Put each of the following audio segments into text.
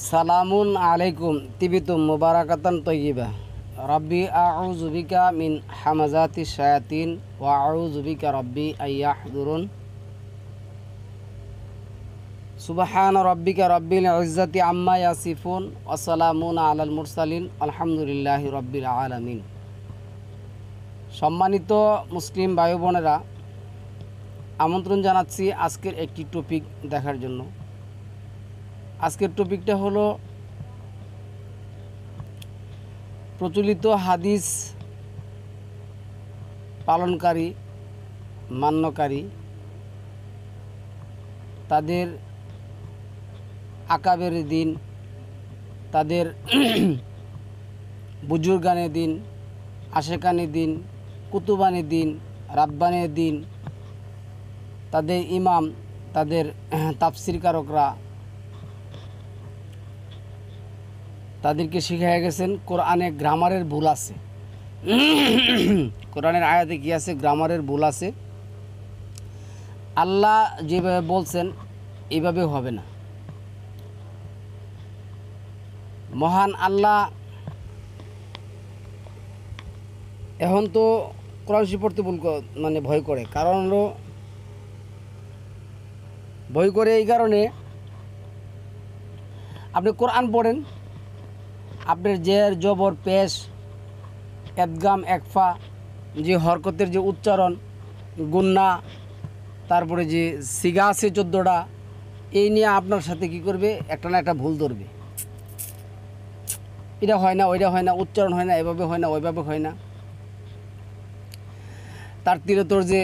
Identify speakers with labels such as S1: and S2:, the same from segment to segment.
S1: সালামুন আলাইকুম তিবিতুম মুবারাকাতান তয়্যিবা রাব্বি আউযু বিকা মিন হামাযাতিশ শায়াতিন ওয়া আউযু বিকা রাব্বি আইয়াহদুরুন সুবহান রাব্বিকা রাব্বিল ইজ্জাতি আম্মা ইয়াসিফুন ওয়া সালামুন আলাল মুরসালিন আলহামদুলিল্লাহি রাব্বিল আলামিন। সম্মানিত মুসলিম ভাই বোনেরা, আমন্ত্রণ জানাচ্ছি আজকের একটি টপিক দেখার জন্য। আজকের টপিকটা হলো প্রচলিত হাদিস পালনকারী মান্যকারী তাদের আকাবের দিন, তাদের বুজুর্গানের দিন, আশেকানের দিন, কুতুবানের দিন, রাব্বানের দিন, তাদের ইমাম, তাদের তাফসিরকারকরা তাদেরকে শিখিয়ে গেছেন কোরআনে গ্রামারের ভুল আছে। কোরআনের আয়াতে কি আছে? গ্রামারের ভুল আছে। আল্লাহ যেভাবে বলছেন এইভাবে হবে না। মহান আল্লাহ এখন তো কোরআন শরীফ পড়তে ভয় করে, কারণ হলো ভয় করে এই কারণে, আপনি কোরআন পড়েন, আপনার জের জবর পেশ এদগাম একফা, যে হরকতের যে উচ্চারণ, গুন্না, তারপরে যে সিগা আছে 14টা, এই নিয়ে আপনার সাথে কি করবে, একটা না একটা ভুল ধরবে। এটা হয় না, ওইটা হয় না, উচ্চারণ হয় না, এভাবে হয় না, ওইভাবে হয় না। তার তিরতর যে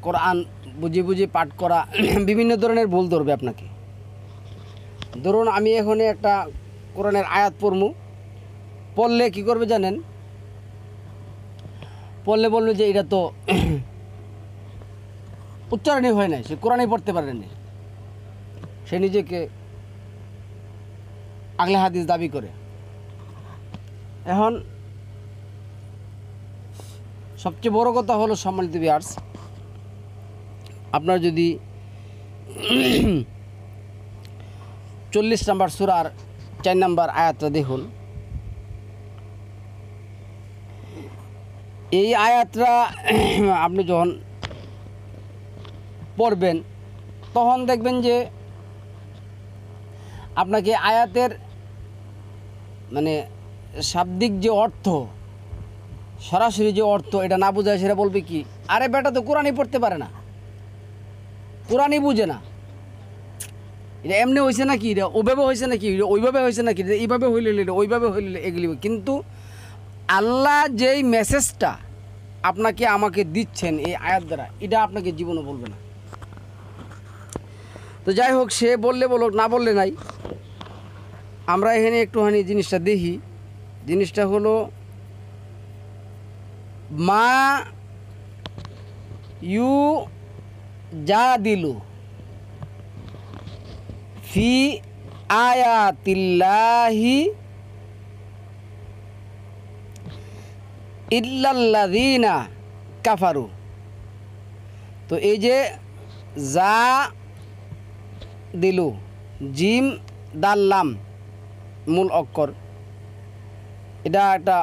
S1: কোরআন বুঝে বুঝে পাঠ করা, বিভিন্ন ধরনের ভুল ধরবে আপনাকে। ধরুন আমি এখানে একটা কোরআনের আয়াত পড়লে কি করবে জানেন? পড়লে বলবে যে এটা তো উচ্চারণই হয় নাই, সে কোরআনই পড়তে পারেনি, সে নিজেকে আগলে হাদিস দাবি করে। এখন সবচেয়ে বড় কথা হলো, সম্মানিত ভিউয়ার্স, আপনার যদি 40 নম্বর সূরার 4 নম্বর আয়াতটা দেখুন, এই আয়াতটা আপনি যখন পড়বেন তখন দেখবেন যে আপনাকে আয়াতের শাব্দিক যে অর্থ, সরাসরি যে অর্থ এটা না বোঝায়, সেটা বলবে কি, আরে বেটা তো কোরআনই পড়তে পারে না, কোরআনই বুঝে না, এটা এমনি হয়েছে নাকি, এটা ওইভাবে হয়েছে নাকি, ওইভাবে হয়েছে নাকি, এইভাবে হইলে এটা ওইভাবে হইলে এগুলি। কিন্তু আল্লাহ যেই মেসেজটা আপনাকে আমাকে দিচ্ছেন এই আয়াত দ্বারা, এটা আপনাকে জীবনে বলবে না। তো যাই হোক, সে বললে বলুক, না বললে নাই। আমরা এখানে একটুখানি জিনিসটা দেখি। জিনিসটা হলো মা ইউ যা দিলু ফি আয়াতিল্লাহি ইল্লাল্লাযীনা কাফারু। তো এই যে যা দিলু, জিম দাল্লাম মূল অক্ষর, এটা একটা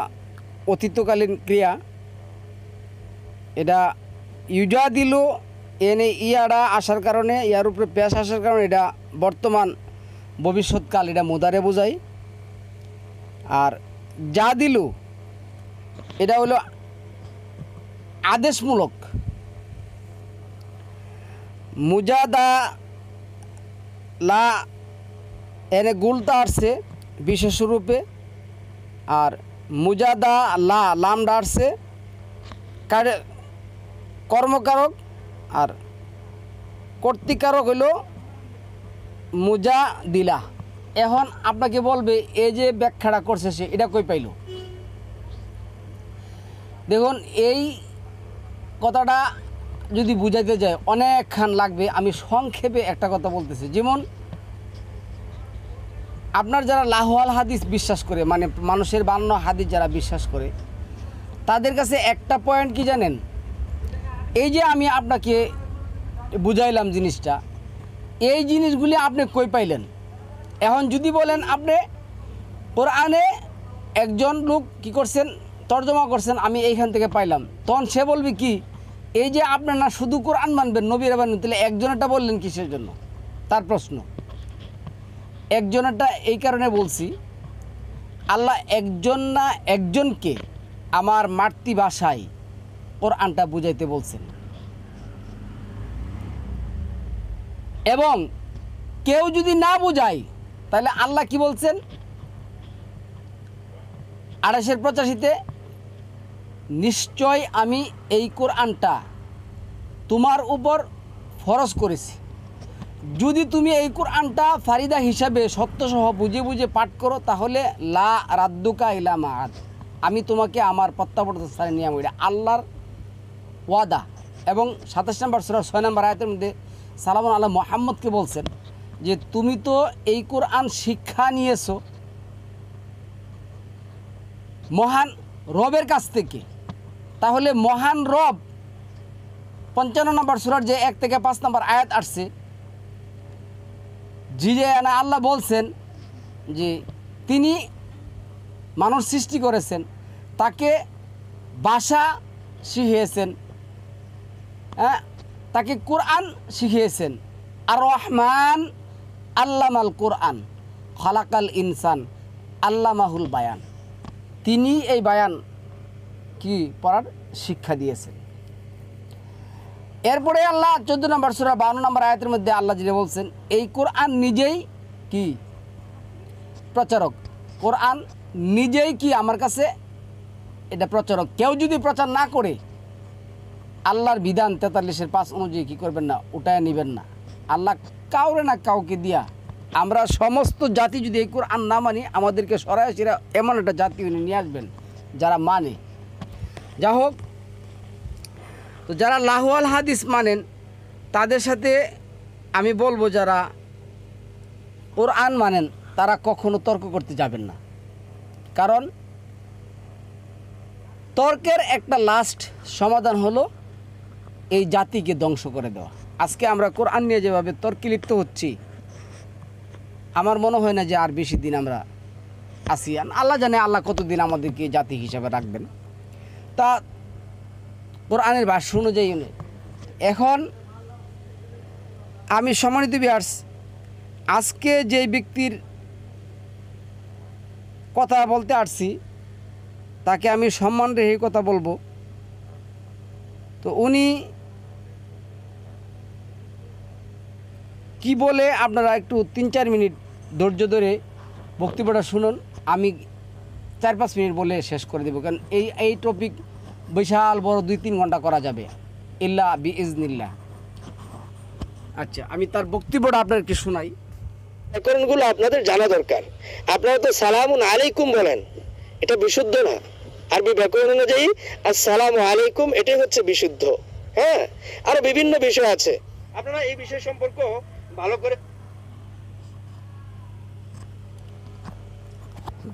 S1: অতীতকালীন ক্রিয়া। এটা ইউজা দিলু এনে ইয়ারা আসার কারণে, ইয়ার উপরে পেশ আসার কারণে এটা বর্তমান ভবিষ্যৎকাল, এটা মুদারে বোঝায়। আর যা দিলু এটা হলো আদেশমূলক। মুজাদা লা এনে গুলতা আসছে বিশেষ রূপে, আর মুজাদা লা লামডা আসছে কর্মকারক, আর কর্তৃকারক হইল মুজা দিলা। এখন আপনাকে বলবে এই যে ব্যাখ্যাটা করছে সে, এটা কই পাইল? দেখুন, এই কথাটা যদি বুঝাইতে যায় অনেকক্ষণ লাগবে। আমি সংক্ষেপে একটা কথা বলতেছি। যেমন আপনার যারা লাহওয়াল হাদিস বিশ্বাস করে, মানুষের বানানো হাদিস যারা বিশ্বাস করে, তাদের কাছে একটা পয়েন্ট কি জানেন? এই যে আমি আপনাকে বুঝাইলাম জিনিসটা, এই জিনিসগুলি আপনি কই পাইলেন? এখন যদি বলেন আপনি কোরআনে একজন লোক কি করছেন, তর্জমা করছেন, আমি এইখান থেকে পাইলাম, তখন সে বলবে কি এই যে আপনার না শুধু কোরআন মানবেন, নবীর মানবেন, তাহলে একজনেরটা বললেন কিসের জন্য? তার প্রশ্ন। একজনেরটা এই কারণে বলছি, আল্লাহ একজন না একজনকে আমার মাতৃভাষায় কোরআনটা বুঝাইতে বলছেন, এবং কেউ যদি না বুঝায় তাহলে আল্লাহ কি বলছেন 28-85-তে, নিশ্চয় আমি এই কোরআনটা তোমার উপর ফরজ করেছি, যদি তুমি এই কোরআনটা ফারিদা হিসাবে সত্যসহ বুঝে বুঝে পাঠ করো তাহলে লা রাদ্দুকা ইলা মাআদ, আমি তোমাকে আমার প্রত্যাবর্তন স্থানে নিয়ে আসবো। এটা আল্লাহর ওয়াদা। এবং 27 নম্বর সূরা 6 নম্বর আয়াতের মধ্যে সালামুন আলা মুহাম্মদকে বলছেন যে তুমি তো এই কোরআন শিক্ষা নিয়েছো মহান রবের কাছ থেকে, তাহলে মহান রব 55 নম্বর সূরার যে 1 থেকে 5 নম্বর আয়াত আসছে, যে আল্লাহ বলছেন যে তিনি মানুষ সৃষ্টি করেছেন, তাকে ভাষা শিখিয়েছেন, তাকে কোরআন শিখিয়েছেন। আর রহমান আল্লামাল কোরআন খালাকাল ইনসান আল্লামাহুল বায়ান, তিনি এই বায়ান কি পড়ার শিক্ষা দিয়েছেন। এরপরে আল্লাহ 14 নম্বর সূরা 52 নম্বর আয়াতের মধ্যে আল্লাহ যিনি বলছেন এই কোরআন নিজেই কি প্রচারক, কোরআন নিজেই কি আমার কাছে এটা প্রচারক, কেউ যদি প্রচার না করে আল্লাহর বিধান 43-5 অনুযায়ী কী করবেন না, উঠায় নেবেন না। আল্লাহ কাউরে না কাউকে দিয়া, আমরা সমস্ত জাতি যদি এই কোরআন না মানি, আমাদেরকে সরাসরি এমন একটা জাতি উনি নিয়ে আসবেন যারা মানে। যা হোক, তো যারা লাহওয়াল হাদিস মানেন তাদের সাথে আমি বলবো যারা কোরআন মানেন তারা কখনো তর্ক করতে যাবেন না, কারণ তর্কের একটা লাস্ট সমাধান হলো এই জাতিকে ধ্বংস করে দেওয়া। আজকে আমরা কোরআন নিয়ে যেভাবে তর্কে লিপ্ত হচ্ছি, আমার মনে হয় না যে আর বেশি দিন আমরা আসি। আল্লাহ জানে আল্লাহ কতদিন আমাদেরকে জাতি হিসাবে রাখবেন। তা কোরআনের ভাষ্য অনুযায়ী এখন আমি সম্মানিত ভিউয়ার্স, আজকে যে ব্যক্তির কথা বলতে আসছি তাকে আমি সম্মান রেখে কথা বলবো। তো উনি কি বলে আপনারা একটু 3-4 মিনিট ধৈর্য ধরে বক্তব্যটা শুনুন, আমি 4-5 মিনিট বলে শেষ করে দেব, কারণ এই টপিক বিশাল বড় 2-3 ঘন্টা করা যাবে ইল্লা বিইজনিল্লাহ। আচ্ছা, আমি তার বক্তব্যটা আপনাদেরকে শোনাই।
S2: ব্যাকরণগুলো আপনাদের জানা দরকার। আপনারা তো সালামুন আলাইকুম বলেন, এটা বিশুদ্ধ না। আরবি ব্যাকরণ অনুযায়ী আসসালামু আলাইকুম এটাই হচ্ছে বিশুদ্ধ। হ্যাঁ, আরো বিভিন্ন বিষয় আছে, আপনারা এই বিষয় সম্পর্ক ভালো করে।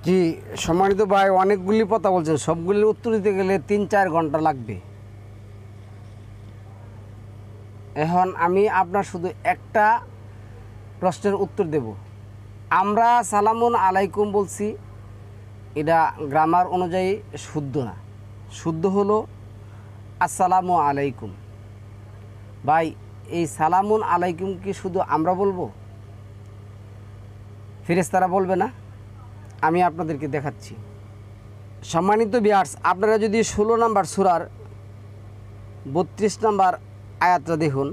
S1: জি সম্মানিত ভাই, অনেকগুলি কথা বলছেন, সবগুলির উত্তর দিতে গেলে 3-4 ঘন্টা লাগবে। এখন আমি আপনার শুধু একটা প্রশ্নের উত্তর দেব। আমরা সালামুন আলাইকুম বলছি, এটা গ্রামার অনুযায়ী শুদ্ধ না, শুদ্ধ হলো আসসালামু আলাইকুম। ভাই, এই সালামুন আলাইকুম কি শুধু আমরা বলবো? ফেরেশতারা বলবে না? আমি আপনাদেরকে দেখাচ্ছি। সম্মানিত ভিউয়ার্স, আপনারা যদি 16 নম্বর সূরার 32 নম্বর আয়াতটা দেখুন,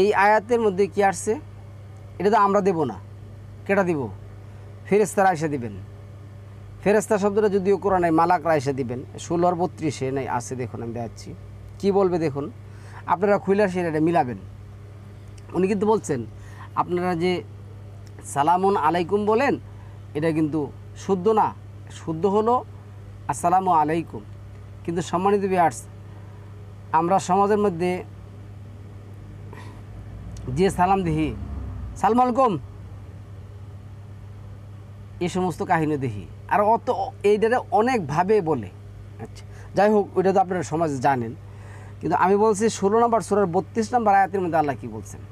S1: এই আয়াতের মধ্যে কি আসছে? এটা তো আমরা দেব না, কেটা দিব? ফেরেশতারা এসে দিবেন। ফেরেশতা শব্দটা যদিও কোরআনে মালাকরা এসে দিবেন, 16 আর 32 নাই আছে, দেখুন আমি দেখাচ্ছি কি বলবে দেখুন, আপনারা খুলে আসে এটা মিলাবেন। উনি কিন্তু বলছেন আপনারা যে সালামুন আলাইকুম বলেন এটা কিন্তু শুদ্ধ না, শুদ্ধ হলো আসসালামু আলাইকুম। কিন্তু সম্মানিত ভিউয়ার্স, আমরা সমাজের মধ্যে যে সালাম দেখি, সালাম আলাইকুম, এই সমস্ত কাহিনী দেখি, আর এইটারে অনেকভাবে বলে। আচ্ছা, যাই হোক, ওইটা তো আপনারা সমাজে জানেন। কিন্তু আমি বলছি 16 নম্বর সূরার 32 নম্বর আয়াতের মধ্যে আল্লাহ কি বলছেন?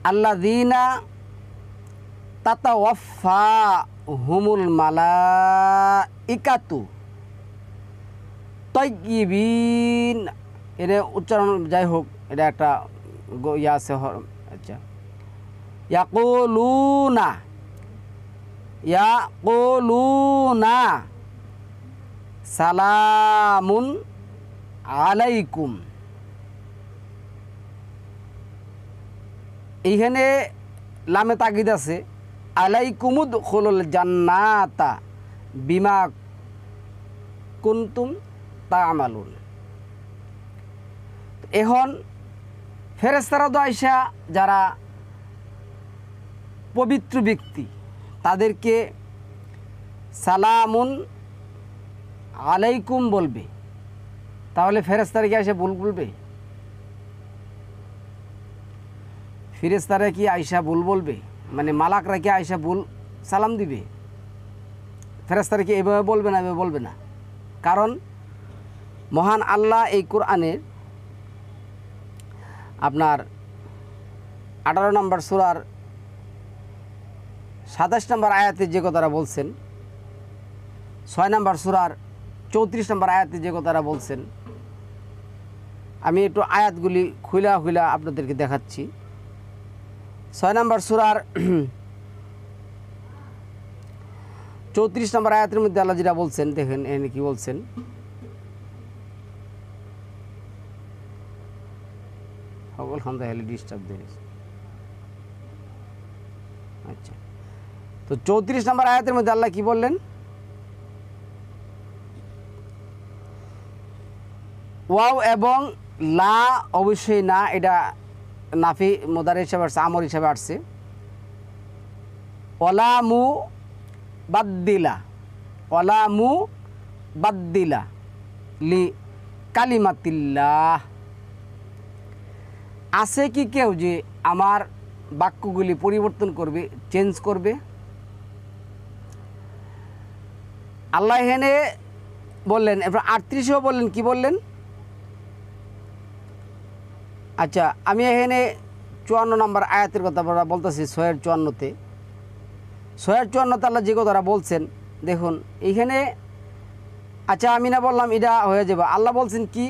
S1: আল্লাযীনা তাতাওয়াফাহুমুল মালাইকাতু তাইয়্যিবিন, এর উচ্চারণ যাই হোক, এটা একটা ইয়া আছে। আচ্ছা, ইয়াকুলুনা সালামুন আলাইকুম। এইখানে লামে তাগিদ আছে, আলাইকুমুদখুলুল জান্নাতা বিমা কুনতুম তা'মালুন। এখন ফেরেশতারা তো আইসা যারা পবিত্র ব্যক্তি তাদেরকে সালামুন আলাইকুম বলবে, তাহলে ফেরেশতারা কি আইসা ভুল বলবে? ফেরেশতারা কি আইসা ভুল বলবে? মানে মালাকরা কি আইসা ভুল সালাম দিবে? ফেরেশতারা কি এভাবে বলবে না? এভাবে বলবে না। কারণ মহান আল্লাহ এই কোরআনের আপনার 18 নম্বর সূরার 27 নম্বর আয়াতে যে কথাটা বলছেন, 6 নম্বর সূরার 34 নম্বর আয়াতে যে কথাটা বলছেন, আমি একটু আয়াতগুলি খুলা আপনাদেরকে দেখাচ্ছি। 6 নম্বর সূরার 34 নম্বর আয়াতের মধ্যে আল্লাহ যেটা বলছেন, দেখেন এখানে কি বলছেন। সকল খান্দা হেলে ডিস্টার্ব দিয়েছে। আচ্ছা, তো 34 নম্বর আয়াতের মধ্যে আল্লাহ কি বললেন? ওয়াও এবং লা অবশ্যই না, এটা নাফি মুদারি হিসাবে আসছে, আমর হিসাবে আসছে। ওলামু বাদ্দিলা লি কালিমাতিল্লাহ। আছে কি কেউ যে আমার বাক্যগুলি পরিবর্তন করবে, চেঞ্জ করবে? আল্লাহ এখানে বললেন, এরপর 38এও বললেন, কি বললেন? আচ্ছা, আমি এখানে 54 নম্বর আয়াতের কথা বলতেছি, 654-তে। 654-তে আল্লাহ যে কথাটা বলছেন দেখুন এইখানে। আচ্ছা, আমি না বললাম এটা হয়ে যাবে। আল্লাহ বলছেন কি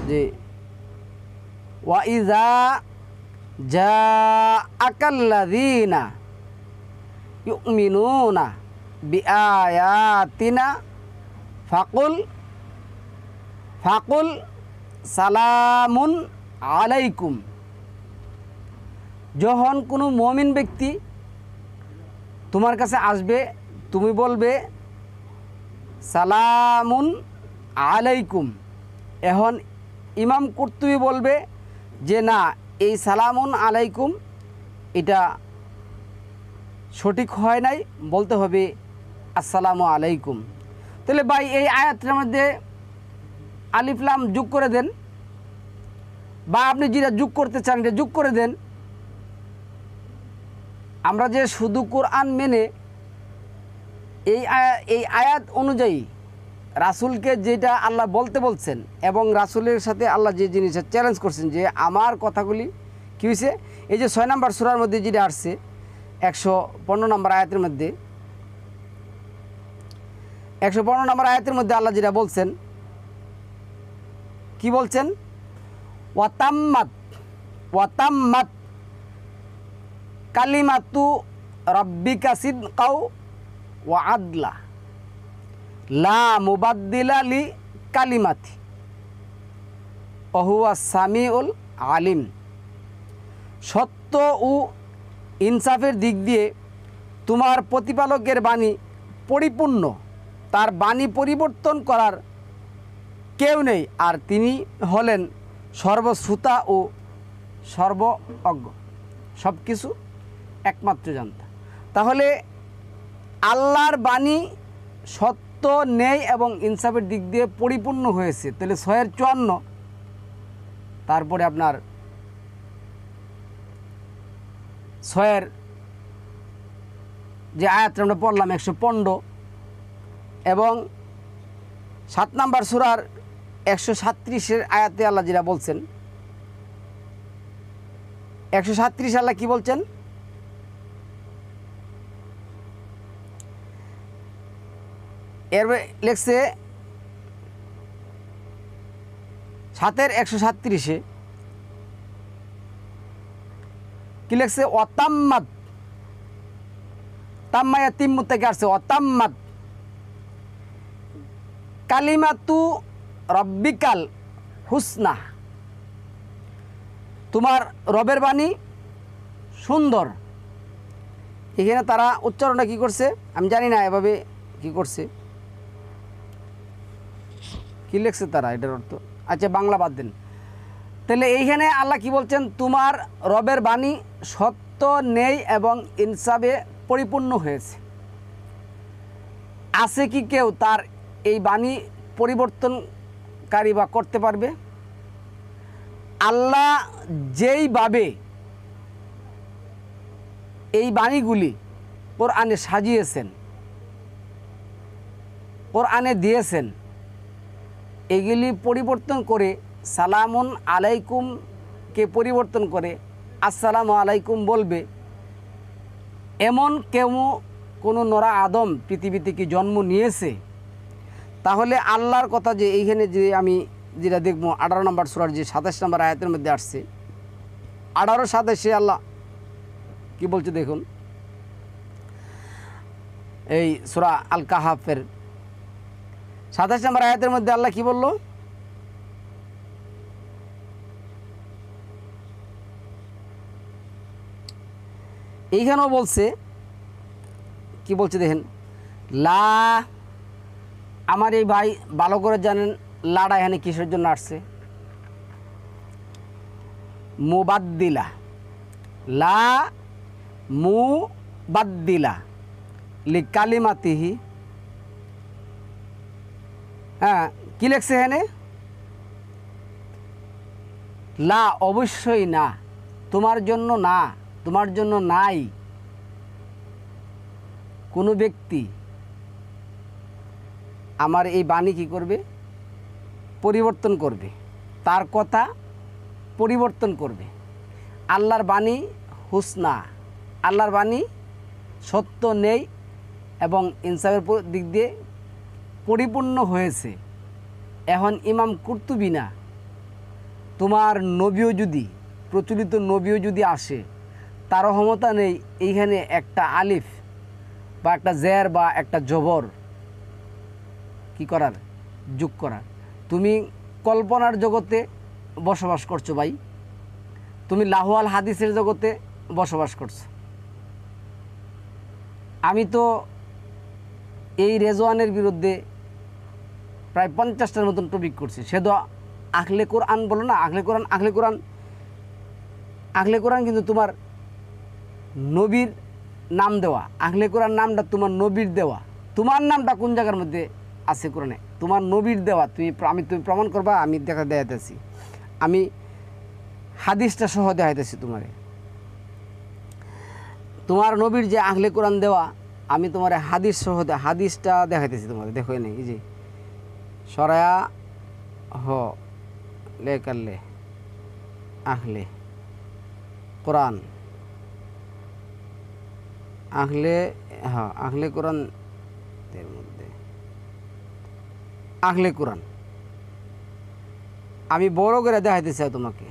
S1: যে ওয়াইজা জাআকাল্লাযীনা ইউমিনুনা বিআয়াতিনা ফাকুল সালামুন আলাইকুম। যখন কোনো মুমিন ব্যক্তি তোমার কাছে আসবে, তুমি বলবে সালামুন আলাইকুম। এখন ইমাম কুরতুবী বলবে যে না, এই সালামুন আলাইকুম এটা সঠিক হয় নাই, বলতে হবে আসসালামু আলাইকুম। তাহলে ভাই এই আয়াতের মধ্যে আলিফ লাম যোগ করে দেন, বা আপনি যেটা যোগ করতে চান এটা যোগ করে দেন। আমরা যে শুধু কোরআন মেনে এই আয়াত অনুযায়ী রাসূলকে যেটা আল্লাহ বলতে বলছেন এবং রাসূলের সাথে আল্লাহ যে জিনিসটা চ্যালেঞ্জ করছেন যে আমার কথাগুলি কী হয়েছে, এই যে 6 নম্বর সূরার মধ্যে যেটা আসছে 115 নম্বর আয়াতের মধ্যে, 115 নম্বর আয়াতের মধ্যে আল্লাহ যেটা বলছেন, কি বলছেন? ওয়াতাম্মাত কালিমাতু রাব্বিকা সিদকাও ওয়া আদলা লা মুবাদ্দিলা লি কালিমাতি ওয়া হুয়া সামিউল আলিম। সত্য ও ইনসাফের দিক দিয়ে তোমার প্রতিপালকের বাণী পরিপূর্ণ, তার বাণী পরিবর্তন করার কেউ নেই, আর তিনি হলেন সর্বশ্রোতা ও সর্ব অজ্ঞ, সব কিছু একমাত্র জানতা। তাহলে আল্লাহর বাণী সত্য, ন্যায় এবং ইনসাফের দিক দিয়ে পরিপূর্ণ হয়েছে। তাহলে 654, তারপরে আপনার 6-এর যে আয়াতটা আমরা পড়লাম 115, এবং 7 নম্বর সূরার 137-এর আয়াতে আল্লাহ যেটা বলছেন, 137 আল্লাহ কি বলছেন? এর লেখছে 7-এর 137-এ কি লেখছে? অতাম্মাদ, তাম্মায়া তিম্মু থেকে আসছে অতাম্মাদ কালিমাতু রব্বিকাল হুসনা, তোমার রবের বাণী সুন্দর। এখানে তারা উচ্চারণটা কি করছে আমি জানি না, এভাবে কি করছে, কি লিখছে তারা, এটার অর্থ আচ্ছা বাংলা বাদ দেন। তাহলে এইখানে আল্লাহ কি বলছেন? তোমার রবের বাণী সত্য, নেই এবং ইনসাফে পরিপূর্ণ হয়েছে। আছে কি কেউ তার এই বাণী পরিবর্তনকারী বা করতে পারবে? আল্লাহ যেইভাবে এই বাণীগুলি কোরআনে সাজিয়েছেন, কোরআনে দিয়েছেন, এগুলি পরিবর্তন করে সালামুন আলাইকুমকে পরিবর্তন করে আসসালামু আলাইকুম বলবে, এমন কেউ কোনো নরা আদম পৃথিবীতে কি জন্ম নিয়েছে? তাহলে আল্লাহর কথা যে এইখানে যে আমি যেটা দেখবো 18 নম্বর সূরার যে 27 নম্বর আয়াতের মধ্যে আসছে, 18-27 আল্লাহ কি বলছে দেখুন। এই সূরা আল কাহাফের 27 নম্বর আয়াতের মধ্যে আল্লাহ কি বলল? এইখানেও বলছে, কি বলছে দেখেন, লা, আমার এই ভাই ভালো করে জানেন লাডা এখানে কিসের জন্য আসছে? মুবাদ্দিলা, লা মুবাদ্দিলা লিকালিমাতিহি। হ্যাঁ, কি লেখছে এখানে? লা, অবশ্যই না, তোমার জন্য না, তোমার জন্য নাই কোনো ব্যক্তি আমার এই বাণী কি করবে? পরিবর্তন করবে, তার কথা পরিবর্তন করবে। আল্লাহর বাণী হুসনা, আল্লাহর বাণী সত্য, নেই এবং ইনসাফের দিক দিয়ে পরিপূর্ণ হয়েছে। এখন ইমাম কুরতুবী না, তোমার নবীও যদি, প্রচলিত নবীও যদি আসে, তারও ক্ষমতা নেই এইখানে একটা আলিফ বা একটা জের বা একটা জবর কি করার, যোগ করার। তুমি কল্পনার জগতে বসবাস করছো ভাই, তুমি লাহওয়াল হাদিসের জগতে বসবাস করছো। আমি তো এই রেজওয়ানের বিরুদ্ধে প্রায় 50টার মতন টপিক করছি। সে তো আখলে কোরআন বলো না, আখলে কোরআন, আখলে কোরআন, আখলে কোরআন কিন্তু তোমার নবীর নাম দেওয়া, আখলে কোরআন নামটা তোমার নবীর দেওয়া। তোমার নামটা কোন জায়গার মধ্যে আছে কোরআনে? তোমার নবীর দেওয়া। তুমি প্রমাণ করবা, আমি দেখাইতেছি, আমি হাদিসটা সহ দেখাইতেছি তোমারে। তোমার নবীর যে আখলে কোরআন দেওয়া, আমি তোমার হাদিস সহ হাদিসটা দেখাইতেছি তোমাদের। দেখো নেই, এই যে সরায়া হ লে কাল্লে আখলে কোরআন, আখলে, হ্যাঁ আখলে কোরআন এর মধ্যে আখলে কোরআন আমি বড় করে দেখাইতেছি তোমাকে।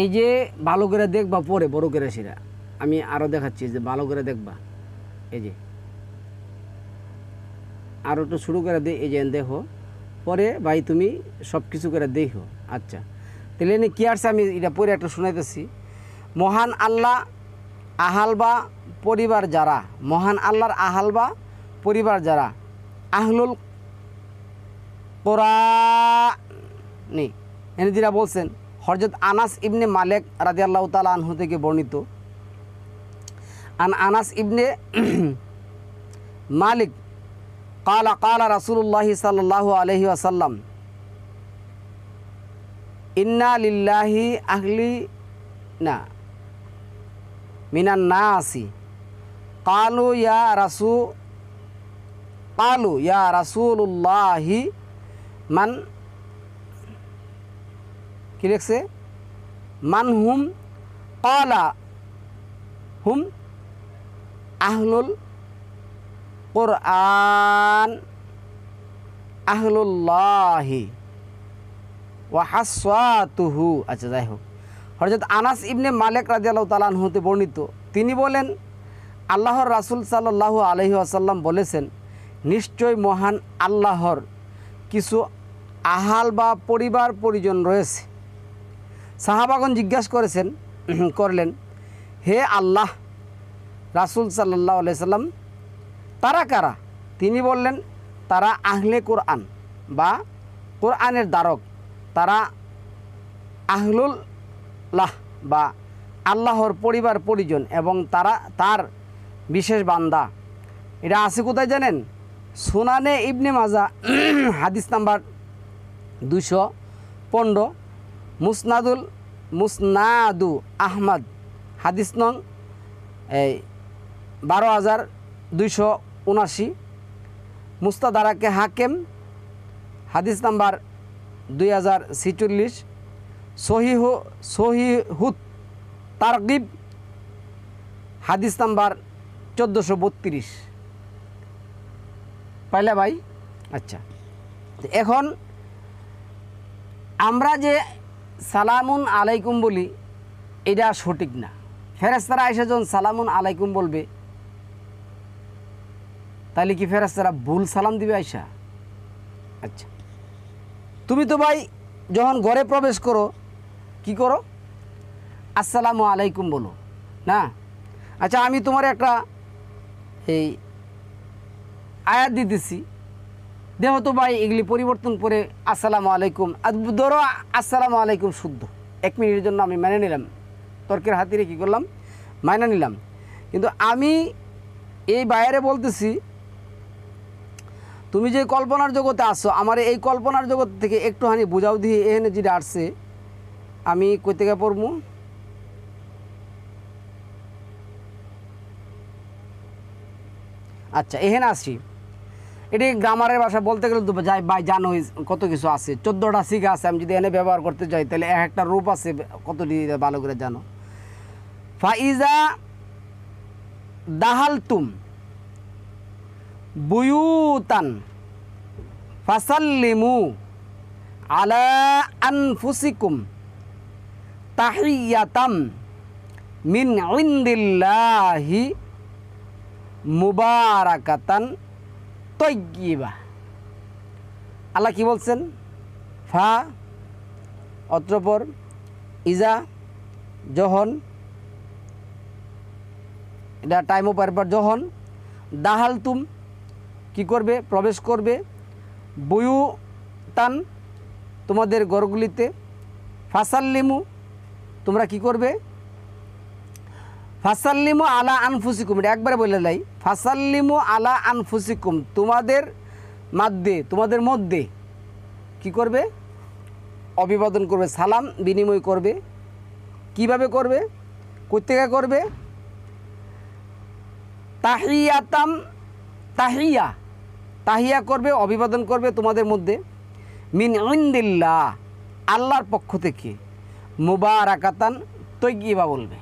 S1: এই যে ভালো করে দেখবা, পরে বড় করে সেটা আমি আরও দেখাচ্ছি, যে ভালো করে দেখবা। এই যে আরও একটু শুরু করে দে, এই যে দেখো, পরে ভাই তুমি সব কিছু করে দেখো। আচ্ছা, তাহলে এনে কী আসছে আমি এটা পরে একটা শোনাইতেছি। মহান আল্লাহ আহালবা পরিবার যারা, মহান আল্লাহর আহালবা পরিবার যারা, আহলুল কোরআনি, এনে যেটা বলছেন হযরত আনাস ইবনে মালিক রাদিয়াল্লাহু তাআলা আনহু থেকে বর্ণিত। আনাস ইবনে মালিক قال قال رسول الله صلى الله عليه وسلم إنا لله أهلنا من الناس قالوا يا رسول الله من কি লিখছে মান হুম ক্বালা হুম আহলুল কুরআন আহলুল্লাহি ওয়া হাসওয়াতুহু। আচ্ছা, যাই হোক, হযরত আনাস ইবনে মালিক রাদিয়াল্লাহু তাআলা আনহু হতে বর্ণিত, তিনি বলেন আল্লাহর রাসূল সাল্লাল্লাহু আলাইহি ওয়াসাল্লাম বলেছেন, নিশ্চয় মহান আল্লাহর কিছু আহাল বা পরিবার পরিজন রয়েছে। সাহাবাগণ জিজ্ঞাসা করলেন, হে আল্লাহ রাসূল সাল্লাল্লাহু আলাইহি সাল্লাম, তারা কারা? তিনি বললেন, তারা আহলে কোরআন বা কোরআনের দ্বারক, তারা আহলুল্লাহ বা আল্লাহর পরিবার পরিজন এবং তারা তার বিশেষ বান্দা। এটা আছে কোথায় জানেন? সুনানে ইবনে মাজা হাদিস নাম্বার 215, মুসনাদু আহমদ হাদিস নং 12,279, মুস্তাদারাকে হাকেম হাদিস নাম্বার 2046, সহিহুত তারগিব হাদিস নাম্বার 1432। পাইলা ভাই? আচ্ছা, এখন আমরা যে সালামুন আলাইকুম বলি এটা সঠিক না। ফেরেশতারা এসে যখন সালামুন আলাইকুম বলবে, তাহলে কি ফেরেশতারা ভুল সালাম দিবে আয়সা? আচ্ছা, তুমি তো ভাই যখন ঘরে প্রবেশ করো কি করো? আসসালামু আলাইকুম বলো না? আচ্ছা, আমি তোমার একটা এই আয়াত দিতেছি, দেখো তো ভাই এগুলি পরিবর্তন করে আসসালামু আলাইকুম, ধরো আসসালামু আলাইকুম শুদ্ধ, 1 মিনিটের জন্য আমি মেনে নিলাম, তর্কের হাতিরে কী করলাম, মাইনা নিলাম। কিন্তু আমি এই বাইরে বলতেছি, তুমি যে কল্পনার জগতে আসো, আমার এই কল্পনার জগৎ থেকে একটুখানি বুঝাও দিয়ে এখানে যেটা আসছে, আমি কই থেকে পড়বো? আচ্ছা, এখানে আসি। এটি গ্রামারের ভাষা বলতে গেলে তো যাই ভাই জানো কত কিছু আছে, 14টা শিখা আছে। আমি যদি এনে ব্যবহার করতে চাই তাহলে একটা রূপ আছে, কতটি ভালো করে জানো। ফাইজা দাহালতুম বুয়ুতান ফাসাল্লিমু আলা আনফুসিকুম তাহিয়াতাম মিন ইনদিল্লাহি মুবারাকাতান তয়্যিবা। আল্লাহ কি বলছেন? ফা অতঃপর ইজা যখন, এটা টাইম ওপার পর যখন, দাহাল তুম কি করবে? প্রবেশ করবে, বুয়ু তান তোমাদের ঘরগুলিতে, ফাসাল্লিমু তোমরা কি করবে? ফাসাল্লিমু আলা আনফুসিকুম, এটা একবারে বলে দেয়, ফাসাল্লিমু আলা আনফুসিকুম তোমাদের মধ্যে কি করবে? অভিবাদন করবে, সালাম বিনিময় করবে। কিভাবে করবে? কোত্থেকে করবে? তাহিয়াতাম তাহিয়া করবে, অভিবাদন করবে তোমাদের মধ্যে, মিন ইনদিল্লাহ আল্লাহর পক্ষ থেকে, মুবারাকাতান তয়্যিবা বলবে।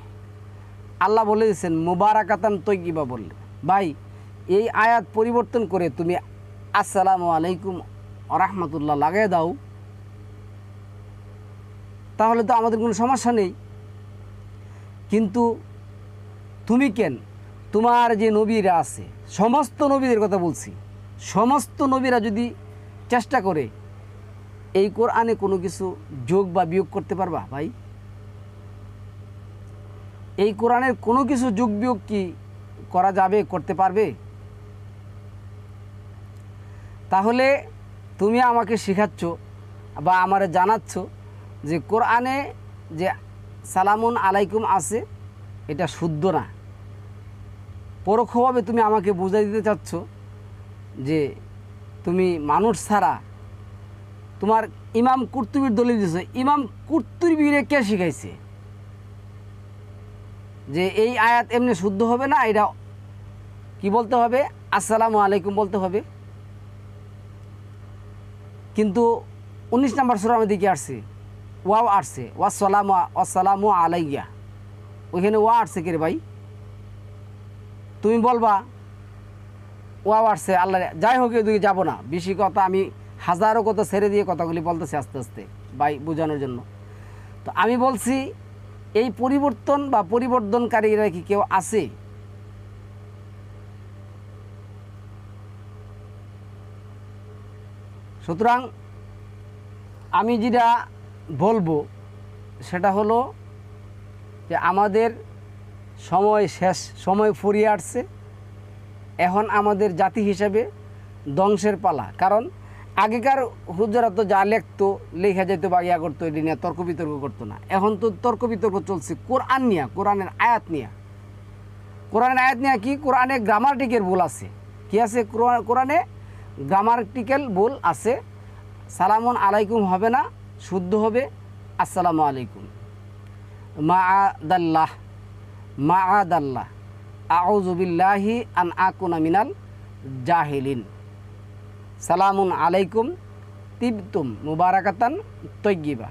S1: আল্লাহ বলে দিয়েছেন মুবারাকাতান তয়্যিবা বললে। ভাই এই আয়াত পরিবর্তন করে তুমি আসসালামু আলাইকুম রাহমাতুল্লাহ লাগিয়ে দাও, তাহলে তো আমাদের কোনো সমস্যা নেই। কিন্তু তুমি কেন, তোমার যে নবীরা আছে, সমস্ত নবীদের কথা বলছি, সমস্ত নবীরা যদি চেষ্টা করে এই কোরআনে কোনো কিছু যোগ বা বিয়োগ করতে পারবা? ভাই এই কোরআনের কোনো কিছু যোগ বিয়োগ কি করা যাবে, করতে পারবে? তাহলে তুমি আমাকে শেখাচ্ছ বা আমারে জানাচ্ছ যে কোরআনে যে সালামুন আলাইকুম আছে এটা শুদ্ধ না। পরোক্ষভাবে তুমি আমাকে বুঝাই দিতে চাচ্ছ যে তুমি মানুষ ছাড়া, তোমার ইমাম কুরতুবির দলিল দিয়েছে, ইমাম কুরতুবিরে কে শিখাইছে যে এই আয়াত এমনি শুদ্ধ হবে না, এটা কি বলতে হবে? আসসালামু আলাইকুম বলতে হবে। কিন্তু 19 নম্বর সূরার মধ্যে কি আসছে? ওয়াও আসছে ওয়াসালামু আলাইয়া, ওইখানে ওয়া আসছে কে রে ভাই? তুমি বলবা ওয়াও আসছে আল্লাহ। যাই হোক এদিকে যাবো না, বেশি কথা আমি হাজারো কথা ছেড়ে দিয়ে কথাগুলি বলতেছি আস্তে আস্তে ভাই বোঝানোর জন্য। তো আমি বলছি এই পরিবর্তন বা পরিবর্তনকারীরা কি কেউ আছে? সুতরাং আমি যেটা বলবো সেটা হলো যে আমাদের সময় শেষ, সময় ফুরিয়ে আসছে। এখন আমাদের জাতি হিসেবে ধ্বংসের পালা। কারণ আগেকার হুজুরা তো যা লিখতো, লেখা যেত বা ইয়া করতো, এটি নিয়ে তর্ক বিতর্ক করতো না। এখন তো তর্ক বিতর্ক চলছে কোরআন নিয়ে, কোরআনের আয়াত নিয়ে। কোরআনের আয়াত নিয়ে কি? কোরআনে গ্রামাটিকের ভুল আছে। কি আছে? কোরআনে গ্রামাটিক্যাল ভুল আছে। সালামুন আলাইকুম হবে না, শুদ্ধ হবে আসসালামু আলাইকুম। মাআদাল্লাহ, মাআদাল্লাহ, আউযু বিল্লাহি আন আকুনা মিনাল জাহিলিন। সালামুন আলাইকুম তিবতুম মুবারাকাতান তৈয়িবা।